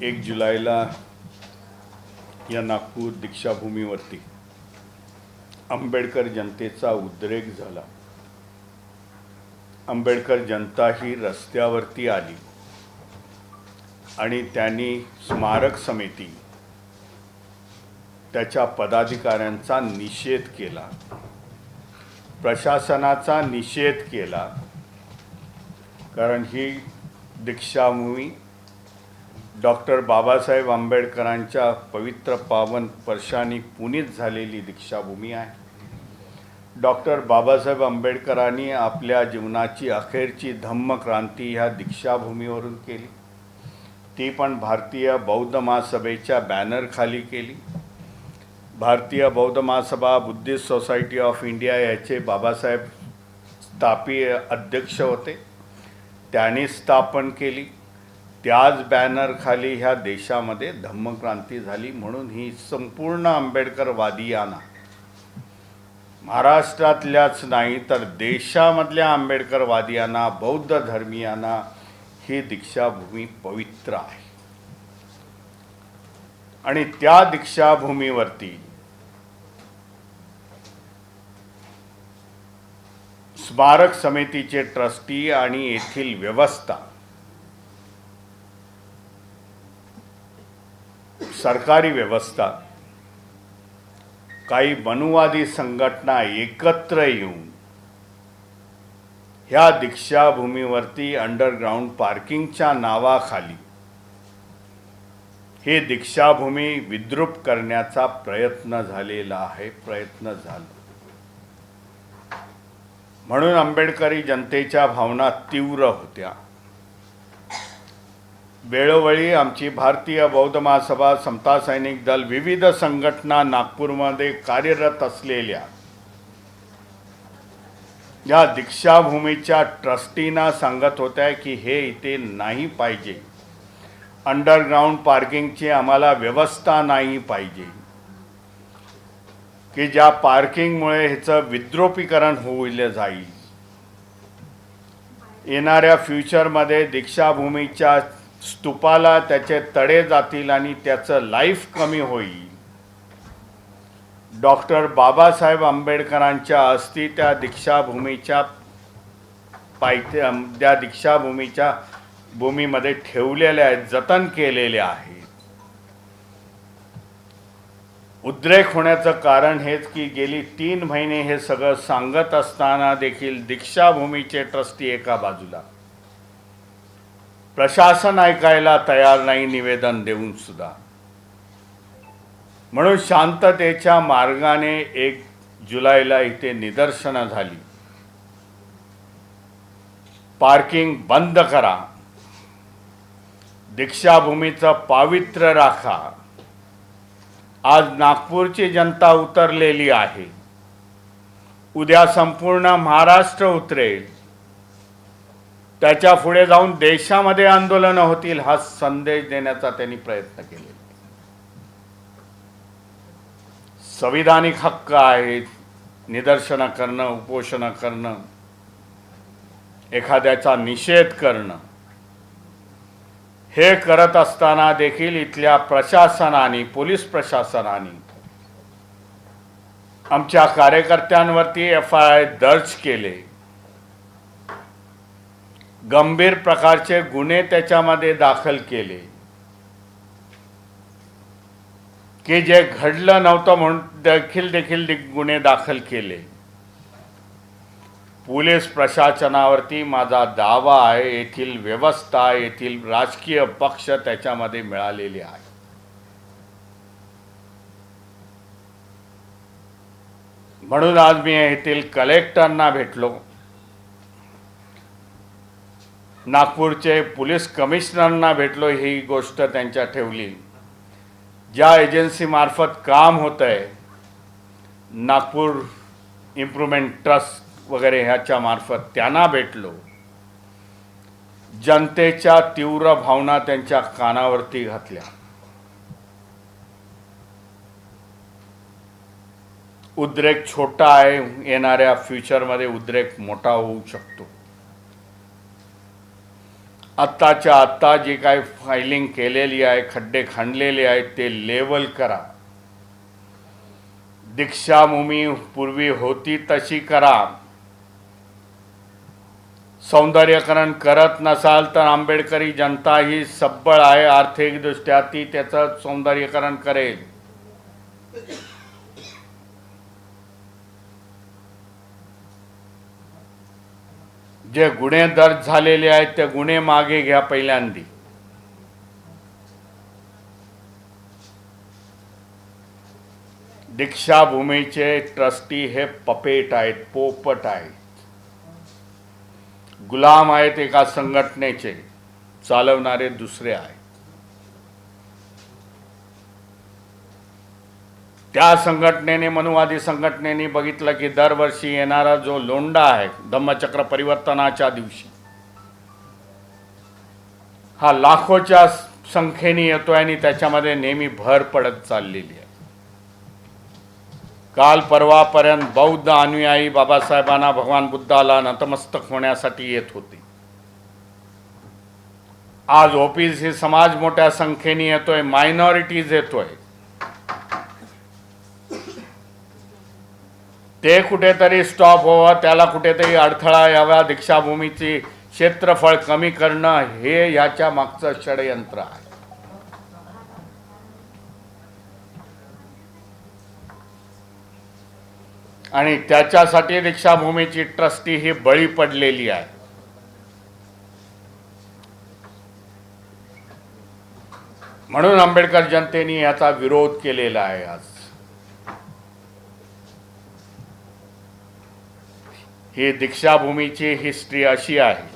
1 जुलैला या नागपूर दीक्षाभूमीवरती आंबेडकर जनतेचा उद्रेक झाला। आंबेडकर जनता ही रस्त्यावरती आली आणि त्यांनी स्मारक समिती त्याच्या पदाधिकाऱ्यांचा निषेध केला, प्रशासनाचा निषेध केला। कारण ही दीक्षाभूमी डॉक्टर बाबासाहेब आंबेडकरांच्या पवित्र पावन स्पर्शाने पुनीत झालेली दीक्षाभूमी आहे। डॉक्टर बाबासाहेब आंबेडकरांनी आपल्या जीवनाची अखेरची धम्मक्रांती ह्या दीक्षाभूमीवरून केली, ती पण भारतीय बौद्ध महासभेच्या बॅनरखाली केली। भारतीय बौद्ध महासभा बुद्धिस्ट सोसायटी ऑफ इंडिया याचे बाबासाहेब स्थापीय अध्यक्ष होते, त्यांनी स्थापन केली। त्याच बॅनरखाली ह्या देशामध्ये धम्मक्रांती झाली। म्हणून ही संपूर्ण आंबेडकरवादियांना, महाराष्ट्रातल्याच नाही तर देशामधल्या आंबेडकरवादियांना, बौद्ध धर्मीयांना ही दीक्षाभूमी पवित्र आहे। आणि त्या दीक्षाभूमीवरती स्मारक समितीचे ट्रस्टी आणि येथील व्यवस्था, सरकारी व्यवस्था, काही मनुवादी संघटना एकत्र येऊन ह्या दीक्षाभूमीवरती अंडरग्राउंड पार्किंगच्या नावाखाली हे दीक्षाभूमी विद्रूप करण्याचा प्रयत्न झालेला आहे, प्रयत्न झाला। म्हणून आंबेडकरी जनतेच्या भावना तीव्र होत्या। वेळोवेळी आमची भारतीय बौद्ध महासभा, समता सैनिक दल, विविध संघटना नागपूरमध्ये कार्यरत असलेल्या या दीक्षाभूमीच्या ट्रस्टींना सांगत होत्या की हे इथे नाही पाहिजे, अंडरग्राउंड पार्किंगची आम्हाला व्यवस्था नाही पाहिजे, की ज्या पार्किंगमुळे ह्याचं विद्रूपीकरण होईल जाईल। येणाऱ्या फ्युचरमध्ये दीक्षाभूमीच्या स्तूपाला त्याचे तडे जातील आणि त्याचं लाईफ कमी होईल। डॉक्टर बाबासाहेब आंबेडकरांच्या अस्थी त्या दीक्षाभूमीच्या त्या दीक्षाभूमीच्या भूमीमध्ये ठेवलेल्या आहेत, जतन केलेल्या आहेत। उद्रेक होण्याचं कारण हेच की गेली 3 महिने हे सगळं सांगत असताना देखील दीक्षाभूमीचे ट्रस्टी एका बाजूला, प्रशासन ऐकायला तयार नाही निवेदन देऊन सुद्धा। म्हणून शांततेच्या मार्गाने 1 जुलैला इथे निदर्शनं झाली। पार्किंग बंद करा, दीक्षाभूमीचं पावित्र्य राखा। आज नागपूरची जनता उतरलेली आहे, उद्या संपूर्ण महाराष्ट्र उतरेल, त्याच्या पुढे जाऊन देशामध्ये आंदोलन होतील, हा संदेश देण्याचा त्यांनी प्रयत्न केले। संविधानिक हक्क आहे निदर्शनं करणं, उपोषण करणं, एखाद्याचा निषेध करणं। हे करत असताना देखील इथल्या प्रशासनाने, पोलीस प्रशासनाने आमच्या कार्यकर्त्यांवरती FIR दर्ज केले, गंभीर प्रकारचे गुन्हे त्याच्यामध्ये दाखल केले, की जे घडलं नव्हतं म्हणून देखील गुन्हे दाखल केले। पोलीस प्रशासनावरती माझा दावा आहे, येथील व्यवस्था, येथील राजकीय पक्ष त्याच्यामध्ये मिळालेले आहे। म्हणून आज मी येथील कलेक्टरना भेटलो, नागपूरचे पोलीस कमिशनरना भेटलो, ही गोष्ट त्यांच्या ठेवली। ज्या एजन्सी मार्फत काम होत आहे, नागपूर इम्प्रूव्हमेंट ट्रस्ट वगैरे ह्याच्या मार्फत त्यांना भेटलो। जनतेच्या तीव्र भावना त्यांच्या कानावरती घातल्या। उद्रेक छोटा आहे, येणाऱ्या फ्युचरमध्ये उद्रेक मोठा होऊ शकतो। आत्ताच्या आत्ता जी काय फायलिंग केलेली आहे, खड्डे खणलेले आहेत ते लेवल करा. दीक्षाभूमी पूर्वी होती तशी करा. सौंदर्यीकरण करत नसाल तर आंबेडकरी जनता ही सबळ आहे, आर्थिकदृष्ट्या ती त्याचं सौंदर्यीकरण करेल. जे गुन्हे दर्ज झालेले आहेत ते गुन्हे मागे घ्या पहिल्यांदी. दीक्षाभूमीचे ट्रस्टी हे पपेट आहेत, पोपट आहेत, गुलाम आहेत एका संघटनेचे, चालवणारे दुसरे आहेत. त्या संघटनेने, मनुवादी संघटनेने बघितलं की दरवर्षी येणारा जो लोंढा आहे धम्मचक्र परिवर्तनाच्या दिवशी, हा लाखोच्या संख्येने येतोय आणि त्याच्यामध्ये नेहमी भर पडत चाललेली आहे. काल परवापर्यंत बौद्ध अनुयायी बाबासाहेबांना, भगवान बुद्धाला नतमस्तक होण्यासाठी येत होते. आज ओबीसी समाज मोठ्या संख्येने येतोय, मायनॉरिटीज येतोय. ते कुठेतरी स्टॉप व्हावं, त्याला कुठेतरी अडथळा यावा, दीक्षाभूमीची क्षेत्रफळ कमी करणं हे याच्या मागचं षडयंत्र आहे. आणि त्याच्यासाठी दीक्षाभूमीची ट्रस्टी ही बळी पडलेली आहे. म्हणून आंबेडकर जनतेने याचा विरोध केलेला आहे. आज ही दीक्षाभूमीची हिस्ट्री अशी आहे.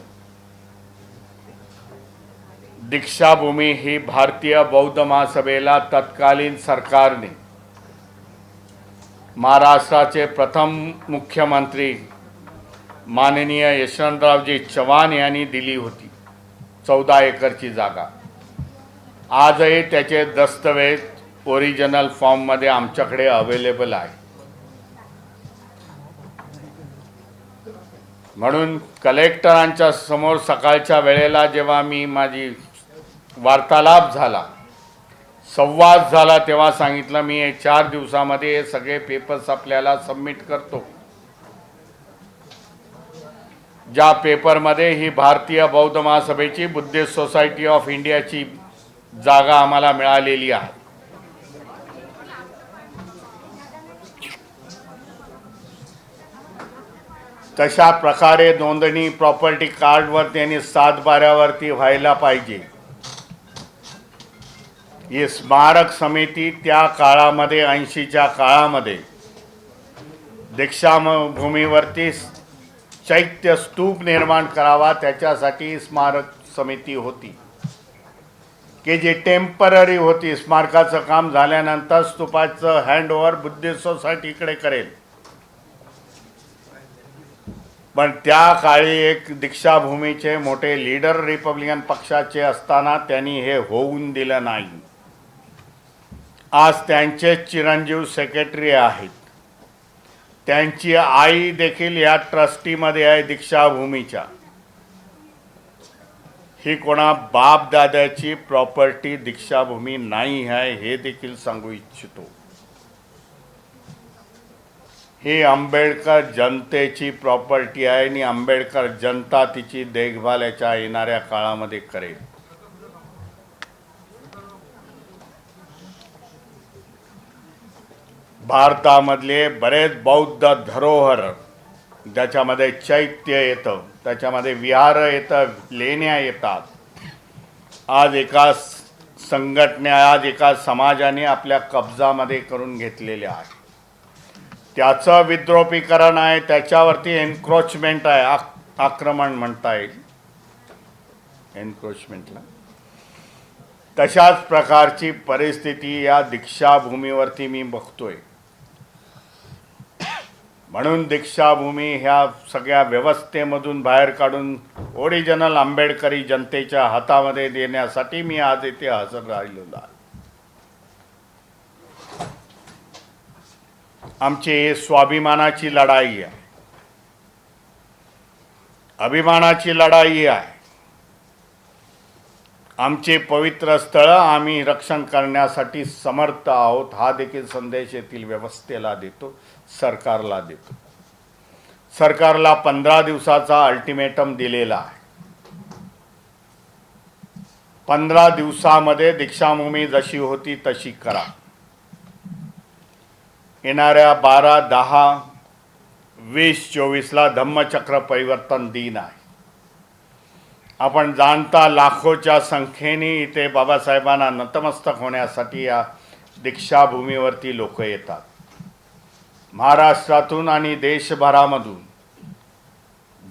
दीक्षाभूमी ही भारतीय बौद्ध महासभेला तत्कालीन सरकारने, महाराष्ट्राचे प्रथम मुख्यमंत्री माननीय यशवंतरावजी चव्हाण यांनी दिली होती. 14 एकरची जागा. आजही त्याचे दस्तवेज ओरिजिनल फॉर्ममध्ये आमच्याकडे अवेलेबल आहे. म्हणून कलेक्टरांच्या समोर सकाळच्या वेळेला जेव्हा मी माझी वार्तालाप झाला, संवाद झाला, तेव्हा सांगितलं मी 4 दिवसामध्ये हे सगळे पेपर्स आपल्याला सबमिट करतो. ज्या पेपरमध्ये ही भारतीय बौद्ध महासभेची, बुद्धिस्ट सोसायटी ऑफ इंडियाची जागा आम्हाला मिळालेली आहे. तशा प्रकारे नोंदणी प्रॉपर्टी कार्डवरती आणि 7/12वरती व्हायला पाहिजे. ही स्मारक समिती त्या काळामध्ये, 80च्या काळामध्ये दीक्षाभूमीवरती चैत्य स्तूप निर्माण करावा, त्याच्यासाठी स्मारक समिती होती की जी टेम्पररी होती. स्मारकाचं काम झाल्यानंतर स्तूपाचं हँडओव्हर बुद्धिस्ट सोसायटीकडे करेल. पण त्या काळी एक दीक्षाभूमीचे मोठे लीडर रिपब्लिकन पक्षाचे असताना त्यांनी हे होऊन दिलं नाही. आज त्यांचे चिरंजीव सेक्रेटरी आहेत. त्यांची आई देखील या ट्रस्टीमध्ये आहे दीक्षाभूमीच्या. ही कोणा बाप दादाची प्रॉपर्टी दीक्षाभूमी नाही आहे हे देखील सांगू इच्छितो. ही आंबेडकर जनतेची प्रॉपर्टी आहे आणि आंबेडकर जनता तिची देखभाल याच्या येणाऱ्या काळामध्ये करेल. भारतामधले बरेच बौद्ध धरोहर, ज्याच्यामध्ये चैत्य येतं, त्याच्यामध्ये विहार येतं, लेण्या येतात, आज एका आज एका समाजाने आपल्या कब्जामध्ये करून घेतलेले आहे. त्याचं विद्रोपीकरण आहे, त्याच्यावरती एन्क्रोचमेंट आहे, आक्रमण म्हणता येईल एन्क्रोचमेंटला. तशाच प्रकारची परिस्थिती या दीक्षाभूमीवरती मी बघतोय. म्हणून दीक्षाभूमी ह्या सगळ्या व्यवस्थेमधून बाहेर काढून ओरिजिनल आंबेडकरी जनतेच्या हातामध्ये देण्यासाठी मी आज इथे हजर राहिलेलो आहे. आमची स्वाभिमानाची लढाई आहे, अभिमानाची लढाई आहे. आमचे पवित्र स्थळं आम्ही रक्षण करण्यासाठी समर्थ आहोत, हा देखील संदेश येथील व्यवस्थेला देतो, सरकारला देतो. सरकारला 15 दिवसाचा अल्टिमेटम दिलेला आहे. 15 दिवसामध्ये दीक्षाभूमी जशी होती तशी करा. येणाऱ्या 12, 10, 20, 24ला धम्मचक्र परिवर्तन दिन आहे. आपण जाणता लाखोच्या संख्येने इथे बाबासाहेबांना नतमस्तक होण्यासाठी या दीक्षाभूमीवरती लोक येतात. महाराष्ट्रातून आणि देशभरामधून,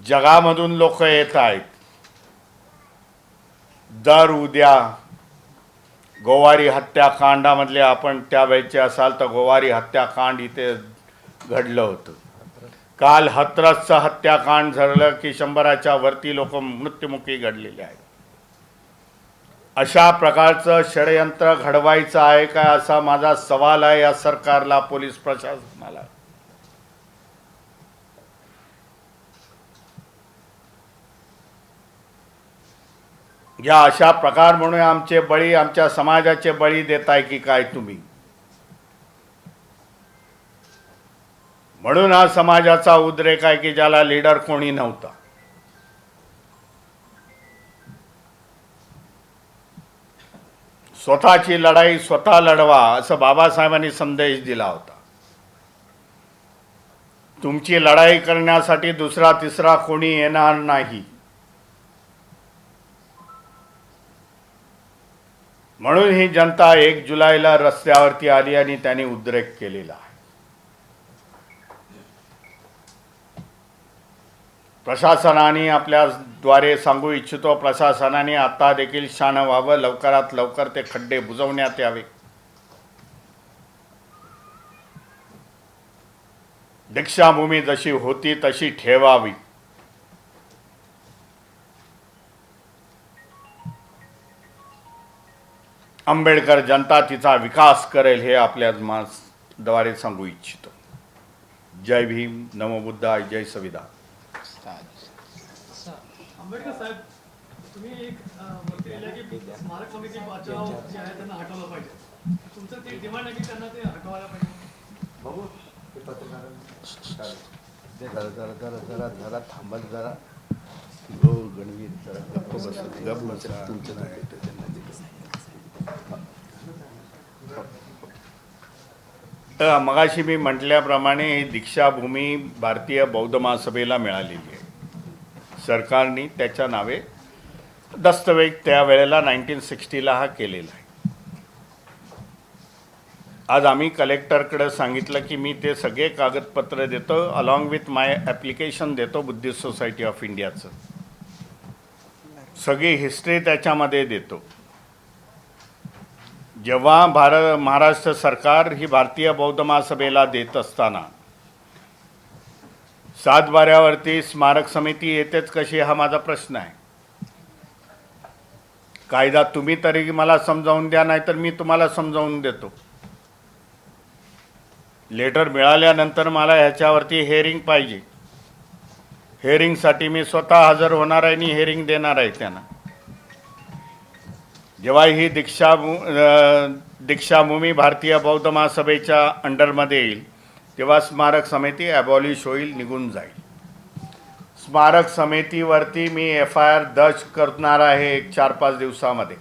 जगामधून लोक येत आहेत. दर उद्या गोवारी हत्याकांडामधले आपण त्यावेळेचे असाल तर गोवारी हत्याकांड इथे घडलं होतं. काल हाथरसचं हत्याकांड झालं की 100च्या वरती लोक मृत्युमुखी घडलेले आहेत. अशा प्रकारचं षडयंत्र घडवायचं आहे काय असा माझा सवाल आहे या सरकारला, पोलीस प्रशासनाला. या अशा प्रकार म्हणून आमचे बळी, आमच्या समाजाचे बळी देताय की काय तुम्ही? म्हणून हा समाजाचा उद्रेक आहे की ज्याला लीडर कोणी नव्हता. स्वतःची लढाई स्वतः लढवा असं बाबासाहेबांनी संदेश दिला होता. तुमची लढाई करण्यासाठी दुसरा तिसरा कोणी येणार नाही. म्हणून ही जनता 1 जुलैला रस्त्यावरती आली आणि त्यांनी उद्रेक केलेला आहे. प्रशासनाने आपल्याद्वारे सांगू इच्छितो, प्रशासनाने आता देखील शहाणं व्हावं, लवकरात लवकर ते खड्डे बुजवण्यात यावे. दीक्षाभूमी जशी होती तशी ठेवावी. आंबेडकर जनता तिचा विकास करेल हे आपल्याद्वारे सांगू इच्छितो. जय भीम, नमो बुद्धाय, जय संविधान. आंबेडकर साहेब, तुम्ही एक वरती लिहिलं की स्मारक समिती बचाव जे आहे त्यांना हटवलं पाहिजे. तुमचं ते डिमांड आहे की त्यांना ते हटवायला पाहिजे. बघू ते पत्रकार जरा जरा जरा जरा जरा थांबत जरा. हो गणवीर जरा गप्प बस, गप्प बस. तुमचं तर मगाशी मी म्हटल्याप्रमाणे ही दीक्षाभूमी भारतीय बौद्ध महासभेला मिळालेली आहे. सरकारने त्याच्या नावे दस्तवेज त्यावेळेला 1960ला हा केलेला आहे. आज आम्ही कलेक्टरकडे सांगितलं की मी ते सगळे कागदपत्र देतो, अलॉंग विथ माय ॲप्लिकेशन देतो बुद्धिस्ट सोसायटी ऑफ इंडियाचं, सगळी हिस्ट्री त्याच्यामध्ये देतो. जेव्हा महाराष्ट्र सरकार ही भारतीय बौद्ध महासभेला देत असताना सातबाऱ्यावरती स्मारक समिती येतेच कशी हा माझा प्रश्न आहे. कायदा तुम्ही तरी मला समजावून द्या, नाहीतर मी तुम्हाला समजावून देतो. लेटर मिळाल्यानंतर मला ह्याच्यावरती हेअरिंग पाहिजे. हेअरिंगसाठी मी स्वतः हजर होणार आहे आणि हेअरिंग देणार आहे त्यांना. जेव्हा ही दीक्षाभूमी भारतीय बौद्ध महासभेच्या अंडरमध्ये येईल तेव्हा स्मारक समिती ॲबॉलिश होईल, निघून जाईल. स्मारक समितीवरती मी FIR दर्ज करणार आहे 4-5 दिवसामध्ये.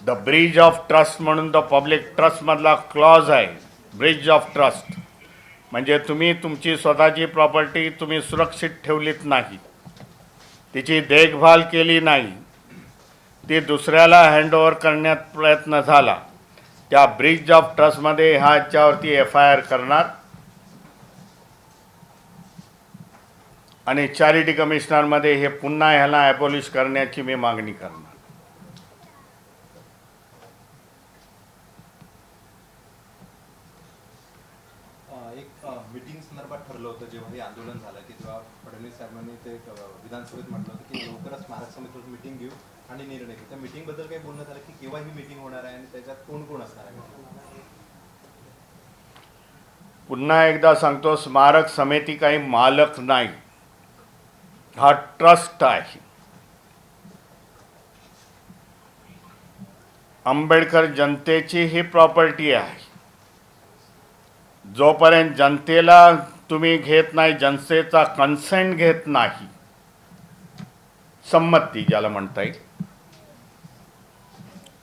द ब्रिज ऑफ ट्रस्ट म्हणून द पब्लिक ट्रस्टमधला क्लॉज आहे. ब्रिज ऑफ ट्रस्ट म्हणजे तुम्ही तुमची स्वतःची प्रॉपर्टी तुम्ही सुरक्षित ठेवलीत नाही, तिची देखभाल केली नाही, ती दुसऱ्याला हँडओव्हर करण्यात प्रयत्न झाला, त्या ब्रिज ऑफ ट्रस्टमध्ये ह्याच्यावरती FIR करणार आणि चॅरिटी कमिशनरमध्ये हे पुन्हा ह्याला ॲबॉलिश करण्याची मी मागणी करणार. एक मीटिंग संदर्भात ठरलं होतं जेव्हा हे आंदोलन झालं की तेव्हा फडणवीस साहेबांनी ते विधानसभेत म्हटलं होतं की लवकरच स्मारक समितीवर मीटिंग घेऊ आणि निर्णय घेऊ. त्या मीटिंगबद्दल काही बोलणं झालं की केव्हा ही मीटिंग होणार आहे आणि त्याच्यात कोण कोण असणार आहे? पुन्हा एकदा सांगतो, स्मारक समिती काही मालक नाही, हा ट्रस्ट आहे. आंबेडकर जनतेची ही प्रॉपर्टी आहे. जोपर्यंत जनतेला तुम्ही घेत नाही, जनतेचा कन्सेंट घेत नाही, संमती ज्याला म्हणता येईल,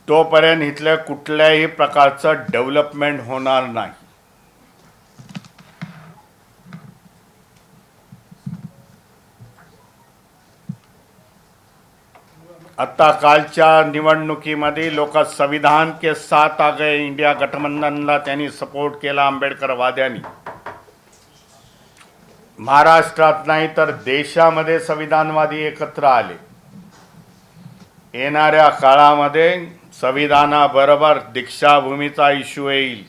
तोपर्यंत इथल्या कुठल्याही प्रकारचं डेव्हलपमेंट होणार नाही. आता कालच्या निवडणुकीमध्ये लोक संविधान के साथ आ गए. इंडिया गठबंधनला त्यांनी सपोर्ट केला आंबेडकरवाद्यांनी. महाराष्ट्रात नाही तर देशामध्ये संविधानवादी एकत्र आले. येणाऱ्या काळामध्ये संविधानाबरोबर दीक्षाभूमीचा इश्यू येईल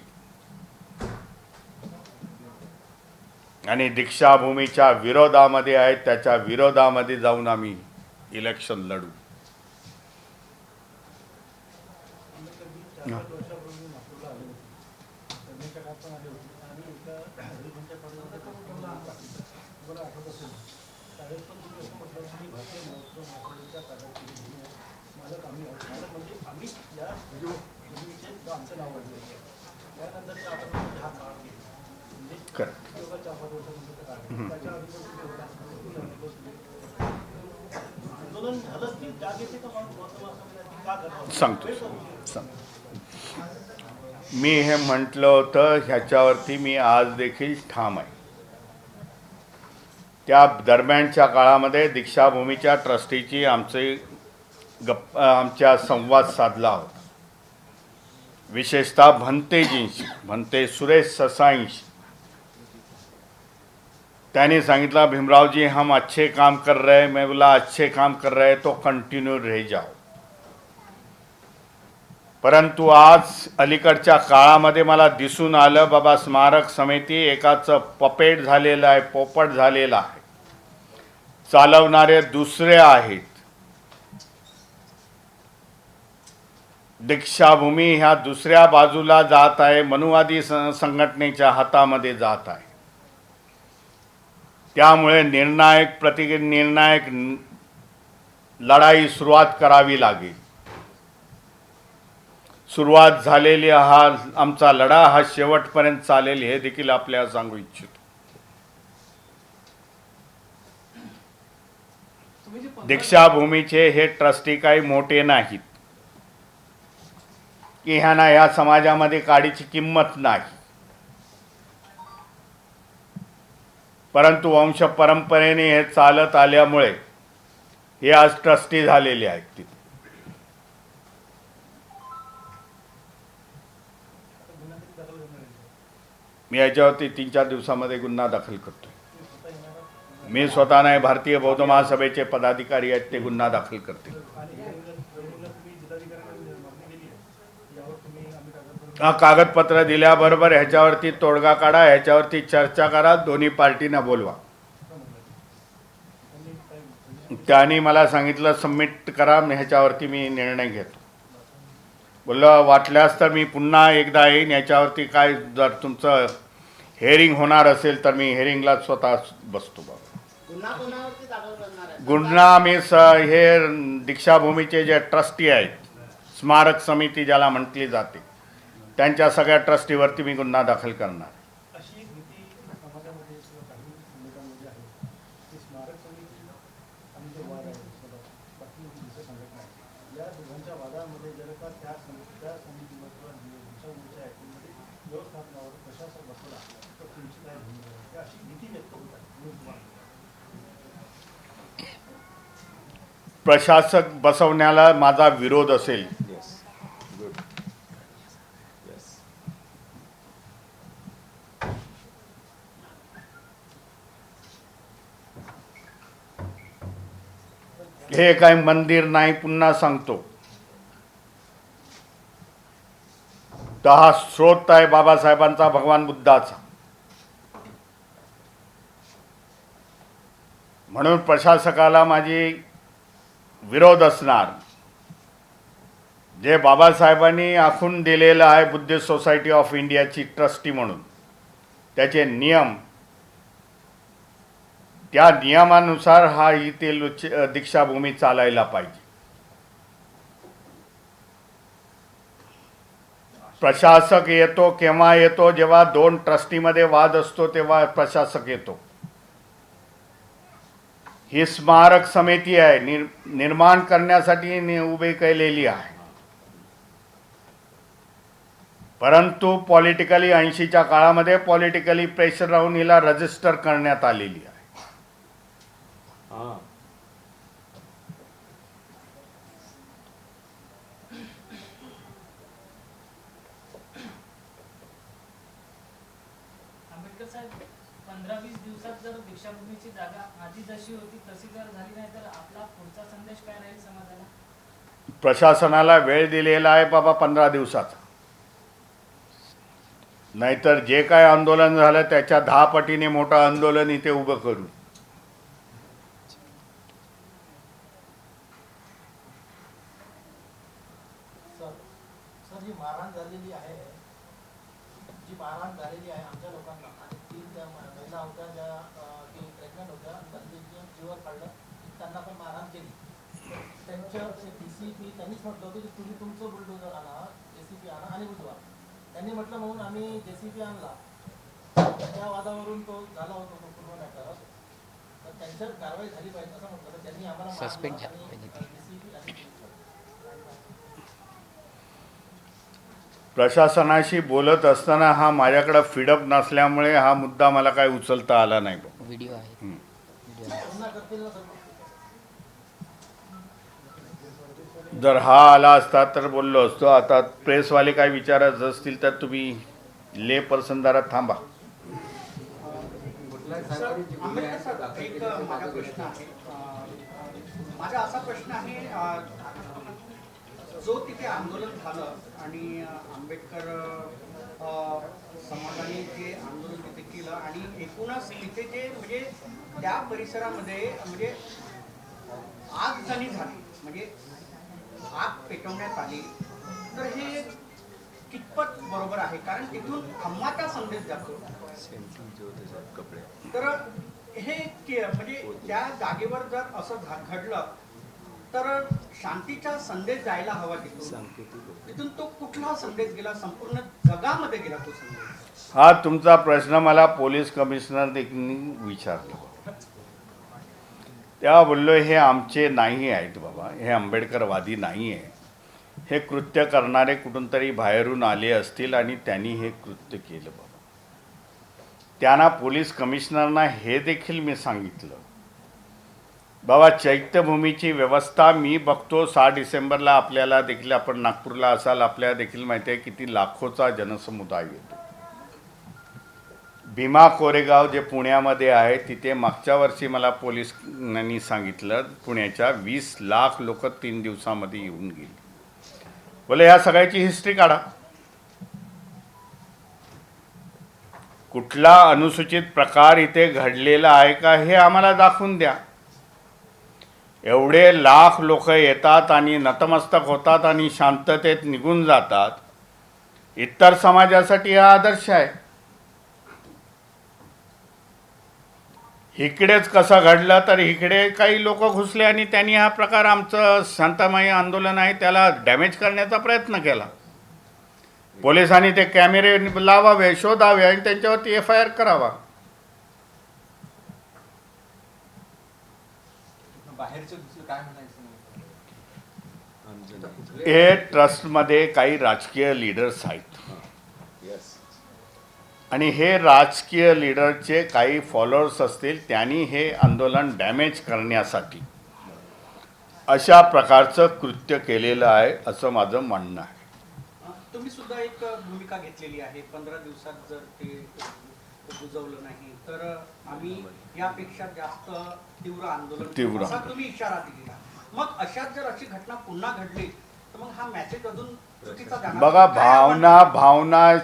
आणि दीक्षाभूमीच्या विरोधामध्ये आहे, त्याच्या विरोधामध्ये जाऊन आम्ही इलेक्शन लढू. सांगतो. मी हे म्हटलं होतं, ह्याच्यावरती मी आज देखील ठाम आहे. त्या दरम्यानच्या काळामध्ये दीक्षाभूमीच्या ट्रस्टीची आमच्या संवाद साधला होता, विशेषतः भंतेजींशी, भंते सुरेश ससाईंशी. त्यांनी सांगितलं, भीमराव जी हम अच्छे काम कर रहे हैं. मैं बोला अच्छे काम कर रहे हैं तो कंटिन्यू रह जाओ. परंतु आज अलीकडच्या काळामध्ये मला दिसून आलं, बाबा स्मारक समिती एकाचं पपेट झालेलं आहे, पोपट झालेलं आहे. चालवणारे दुसरे आहेत. दीक्षाभूमी ह्या दुसऱ्या बाजूला जात आहे, मनुवादी संघटनेच्या हातामध्ये जात आहे. त्यामुळे निर्णायक लढाई सुरुवात करावी लागेल. सुरुवात झालेली आमचा लढा हा शेवटपर्यंत चालेल, हे देखील आपल्याला सांगू इच्छितो. दीक्षाभूमीचे हे ट्रस्टी काही मोठे नाहीत की ह्यांना या समाजामध्ये काडीची किंमत नाही, परंतु वंश परंपरेने हे चालत आल्यामुळे हे आज ट्रस्टी झालेले आहेत. मी याच्यावरती 3-4 दिवसामध्ये गुन्हा दाखल करतो. मी स्वतः नाही, भारतीय बौद्ध महासभेचे पदाधिकारी आहेत, ते गुन्हा दाखल करतील. कागदपत्र दिल्याबरोबर ह्याच्यावरती तोडगा काढा, ह्याच्यावरती चर्चा करा, दोन्ही पार्टींना बोलवा. त्यांनी मला सांगितलं सबमिट करा, ह्याच्यावरती मी निर्णय घेतो. बोललं वाटल्यास तर मी पुन्हा एकदा येईन याच्यावरती. काय जर तुमचं हेअरिंग होणार असेल तर मी हेअरिंगला स्वतः बसतो. बाबा गुन्हा मी हे दीक्षाभूमीचे जे ट्रस्टी आहेत, स्मारक समिती ज्याला म्हटली जाते, त्यांच्या सगळ्या ट्रस्टीवरती मी गुन्हा दाखल करणार. अशी भीती समाजामध्ये किंवा काही लोकांमध्ये आहे की स्मारक समिती आणि जो वाद आहे बाकी दुसरं संघटना आहे, या दोघांच्या वादामध्ये जर का त्या समितीमध्ये किंवा दीक्षाभूमीच्या ॲक्टिव्हिटी व्यवस्थापनावर प्रशासक बसवला तर तुमची काय भूमिका आहे, अशी भीती व्यक्त होत आहे. प्रशासक बसवण्याला माझा विरोध असेल. हे काही मंदिर नाही, पुन्हा सांगतो. तर हा स्रोत आहे बाबासाहेबांचा, भगवान बुद्धाचा. म्हणून प्रशासकाला माझी विरोध असणार. जे बाबासाहेबांनी आखून दिलेलं आहे बुद्धिस्ट सोसायटी ऑफ इंडियाची ट्रस्टी म्हणून, त्याचे नियम, त्या नियमानुसार हा इथे दीक्षाभूमी चालायला पाहिजे. प्रशासक येतो केव्हा येतो? जेव्हा दोन ट्रस्टीमध्ये वाद असतो तेव्हा प्रशासक येतो. ही स्मारक समिती आहे, निर्माण करण्यासाठी उभी केलेली आहे. परंतु पॉलिटिकली 80च्या काळामध्ये पॉलिटिकली प्रेशर राहून हिला रजिस्टर करण्यात आलेली आहे. आंबेडकर साहेब, 15-20 दिवसात जर दीक्षाभूमीची जागा आधी जशी होती तशी जर झाली नाही तर आपला पुढचा संदेश काय राहील समाजाला? प्रशासनाला वेळ दिलेला आहे बाबा 15 दिवसाचा. नाहीतर जे काय आंदोलन झालं त्याच्या 10 पटीने मोठं आंदोलन इथे उभं करू. सर जी मारहाण झालेली आहे, आमच्या लोकांना, आणि 3 त्या महिला होत्या ज्या की प्रेग्नंट होत्या, त्यांनी जीवर काढलं, त्यांना पण मारहाण केली. त्यांच्या DCP त्यांनीच म्हटलं होतं की तुम्ही तुमचं बुलडोजर आणा, JCB आणा आणि बुजवा. त्यांनी म्हटलं म्हणून आम्ही JCB आणला. त्या वादावरून तो झाला होता तो पूर्ण मॅटर. तर त्यांच्यावर कारवाई झाली पाहिजे असं म्हटलं. तर त्यांनी आम्हाला सस्पेंड झालं पाहिजे DCP आणि प्रशासनाशी बोलत असताना हा माझ्याकडे फीडअप नसल्यामुळे हा मुद्दा मला काय उचलता आला नाही. व्हिडिओ आहे. पुन्हा करतील ना सर. जर हा आला असता तर बोललो असतो. आता प्रेसवाले काय विचारायचं असतील तर तुम्ही ले पर्सन जरा थांबा. आंबेडकर साहेब, एक माझा प्रश्न आहे. माझा असा प्रश्न आहे, जो तिथे आंदोलन झालं आणि आंबेडकर समाजाने जे आंदोलन तिथे केलं आणि एकूणच तिथे जे म्हणजे त्या परिसरामध्ये म्हणजे आग जणी झाली, म्हणजे आग पेटवण्यात आली, तर हे कितपत बरोबर आहे? कारण तिथून धम्माचा संदेश जातो. तर हे म्हणजे त्या जागेवर जर असं घडलं तर शांतीचा संदेश जायला हवा तिथून तो कुठला संदेश गेला? संपूर्ण जगामध्ये गेला तो संदेश. हा तुमचा प्रश्न मला पोलीस कमिशनर देखील विचारला. तेव्हा बोललो हे आमचे नाही आहेत बाबा, हे आंबेडकरवादी नाही आहे. हे कृत्य करणारे कुठून तरी बाहेरून आले असतील आणि त्यांनी हे कृत्य केलं बाबा. त्यांना पोलीस कमिशनरना हे देखील मी सांगितलं बाबा चैत्यभूमीची व्यवस्था मी बघतो. 6 डिसेंबरला आपल्याला देखील, आपण नागपूरला असाल, आपल्याला देखील माहिती आहे किती लाखोचा जनसमुदाय येतो. भीमा कोरेगाव जे पुण्यामध्ये आहे तिथे मागच्या वर्षी मला पोलिसांनी सांगितलं पुण्याच्या 20 लाख लोक 3 दिवसामध्ये येऊन गेली. बोले या सगळ्याची हिस्ट्री काढा. कुठला अनुसूचित प्रकार इथे घडलेला आहे का हे आम्हाला दाखवून द्या. एवढे लाख लोक येतात आणि नतमस्तक होतात आणि शांततेत निघून जातात. इतर समाजासाठी हा आदर्श आहे. इकडेच कसं घडलं तर इकडे काही लोक घुसले आणि त्यांनी हा प्रकार, आमचं शांतमय आंदोलन आहे त्याला डॅमेज करण्याचा प्रयत्न केला. पोलिसांनी ते कॅमेरे लावावे, शोधावे आणि त्यांच्यावरती FIR करावा. बाहेरचे काय म्हणायचं? हे ट्रस्टमध्ये काही राजकीय लीडर्स आहेत आणि हे राजकीय लीडरचे काही फॉलोअर्स असतील, त्यांनी हे आंदोलन डॅमेज करण्यासाठी अशा प्रकारचं कृत्य केलेलं आहे असं माझं म्हणणं आहे. तुम्ही सुद्धा एक भूमिका घेतलेली आहे. 15 दिवसात जर ते बुजवलं नाही तर आम्ही यापेक्षा जास्त तीव्र आंदोलन असा तुम्ही इशारा दिलेला. मग अशात जर अशी घटना पुन्हा घडली तर मग हा मेसेज अजून चुकीचा जाणार. बघा, भावना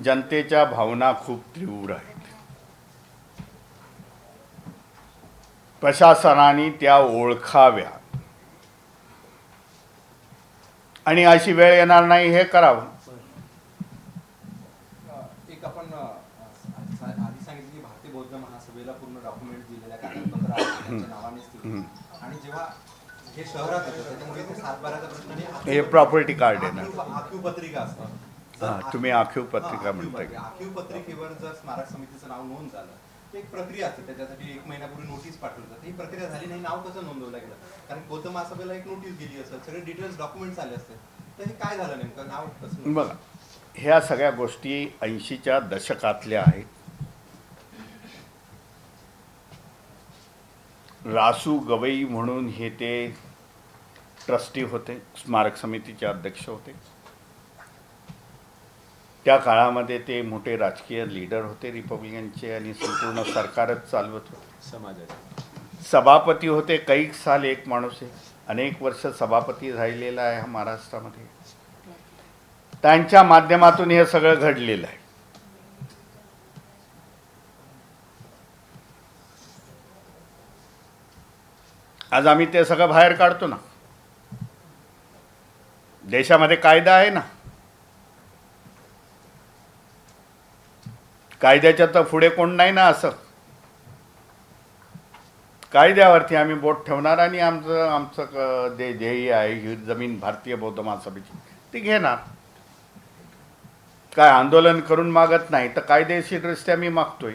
जनतेच्या भावना खूप तीव्र आहेत. प्रशासनाने त्या ओळखाव्या आणि अशी वेळ येणार नाही हे करावं. एक आपण आधी सांगितलं की भारतीय बौद्ध महासभेला पूर्ण डॉक्युमेंट दिलेल्या कागदपत्र त्यांच्या नावानेच दिले आणि जेव्हा हे शहरात येतं त्याच्यामुळे ते 7/12चा प्रश्न आणि हे प्रॉपर्टी कार्ड आहे ना, आखीव पत्रिका असतात. हां, तुम्ही आखीव पत्रिका म्हणताय. आखीव पत्रिकेवर जर स्मारक समितीचं नाव नोंद झालं तर एक प्रक्रिया असते, त्याच्यासाठी 1 महिन्यापूर्वी नोटीस पाठवली जाते. ही प्रक्रिया झाली नाही, नाव कसं नोंदवलं गेलं? कारण गौतम महासभेला एक नोटीस गेली असेल, सगळे डिटेल्स डॉक्युमेंट्स आले असते, तर हे काय झालं नेमकं? नाव कसं? बघा, ह्या सगळ्या गोष्टी 80च्या दशकातल्या आहेत. रासू गवई म्हणून हे ते ट्रस्टी होते, स्मारक समितीचे अध्यक्ष होते. त्या काळामध्ये ते मोठे राजकीय लीडर होते रिपब्लिकनचे आणि संपूर्ण सरकारच चालवत होते. समाजाचे सभापती होते, कैक साल एक माणूस आहे, अनेक वर्ष सभापती राहिलेला आहे हा महाराष्ट्रामध्ये. त्यांच्या माध्यमातून हे सगळं घडलेलं आहे. आज आम्ही ते सगळं बाहेर काढतो ना. देशामध्ये कायदा आहे ना. कायद्याच्या तर पुढे कोण नाही ना. असं कायद्यावरती आम्ही बोट ठेवणार आणि आमचं जे ध्येय आहे ही जमीन भारतीय बौद्ध महासभेची ती घेणार. काय आंदोलन करून मागत नाही तर कायदेशीररित्या मी मागतोय.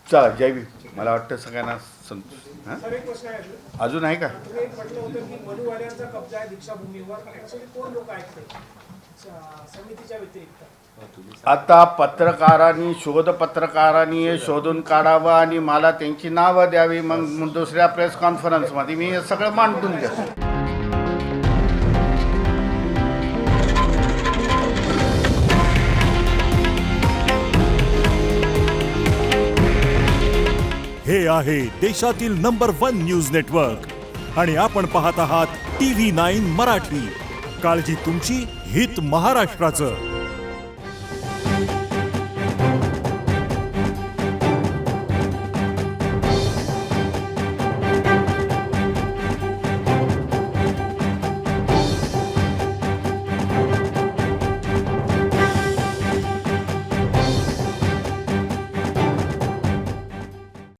चला जय भीम. मला वाटतं सगळ्यांना संतोष. हां, सर, एक प्रश्न आहे अजून आहे का? तुम्ही एक म्हटलं होतं की मनुवाल्यांचा कब्जा आहे दीक्षाभूमीवर, ऍक्च्युअली कोण लोक आहेत ते समितीच्या व्यतिरिक्त? आता पत्रकारांनी हे शोधून काढावं आणि मला त्यांची नावं द्यावी. मग दुसऱ्या प्रेस कॉन्फरन्समध्ये मी हे सगळं मांडून देतो. हे आहे देशातील नंबर 1 न्यूज नेटवर्क आणि आपण पाहत आहात TV9 मराठी. काळजी तुमची, हित महाराष्ट्राचं.